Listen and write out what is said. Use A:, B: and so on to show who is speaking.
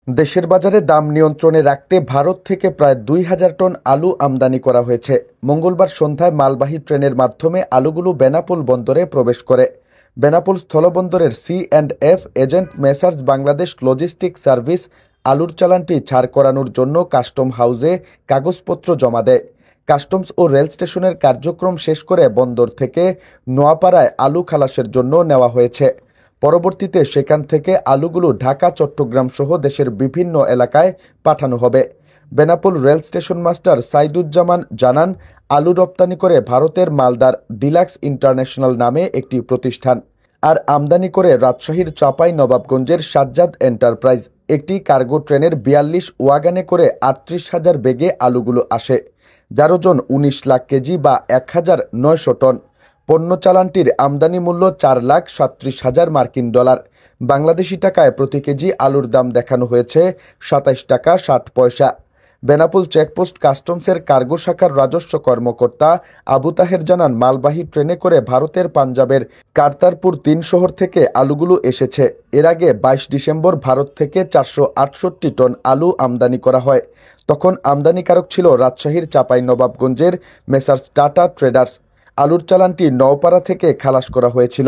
A: দেশের বাজারে দাম নিয়ন্ত্রণে রাখতে ভারত থেকে প্রায় ২,০০০ টন আলু আমদানি করা হয়েছে। মঙ্গলবার সন্ধ্যায় মালবাহী ট্রেনের মাধ্যমে আলুগুলো বেনাপোল বন্দরে প্রবেশ করে। বেনাপোল স্থলবন্দরের সি&এফ এজেন্ট মেসার্স বাংলাদেশ লজিস্টিক সার্ভিস আলুর চালানটি ছাড় করানোর জন্য কাস্টম হাউসে কাগজপত্র জমা দেয়। কাস্টমস ও রেল স্টেশনের কার্যক্রম শেষ করে বন্দর থেকে নোয়াপাড়ায় আলু খালাসের জন্য নেওয়া হয়েছে। পরবর্তীতে সেখান থেকে আলুগুলো ঢাকা, চট্টগ্রাম সহ দেশের বিভিন্ন এলাকায় পাঠানো হবে। Benapole rail station master Saiduzzaman জানান, আলু রপ্তানি করে ভারতের মালদার ডিলাক্স ইন্টারন্যাশনাল নামে একটি প্রতিষ্ঠান, আর আমদানি করে রাজশাহীর চাঁপাই নবাবগঞ্জের সাজ্জাদ এন্টারপ্রাইজ। একটি কার্গো ট্রেনের ৪২ ওয়াগানে করে ৩৮,০০০ বেগে আলুগুলো আসে, যার ওজন ১৯ লাখ কেজি বা ১,৯০০ টন। পণ্য চালানটির আমদানি মূল্য $৪,37,০০০ মার্কিন ডলার। বাংলাদেশি টাকায় প্রতি কেজি আলুর দাম দেখানো হয়েছে ২৭ টাকা ৬০ পয়সা। বেনাপোল চেকপোস্ট কাস্টমসের কার্গো শাখার রাজস্ব কর্মকর্তা আবু তাহের জানান, মালবাহী ট্রেনে করে ভারতের পাঞ্জাবের কারতারপুর ৩ শহর থেকে আলুগুলো এসেছে। এর আগে ২২ ডিসেম্বর ভারত থেকে ৪৬৮ টন আলু আমদানি করা হয়। তখন আমদানিকারক ছিল রাজশাহীর চাঁপাইনবাবগঞ্জের মেসার্স টাটা ট্রেডার্স। আলুর চালানটি নওপাড়া থেকে খালাস করা হয়েছিল।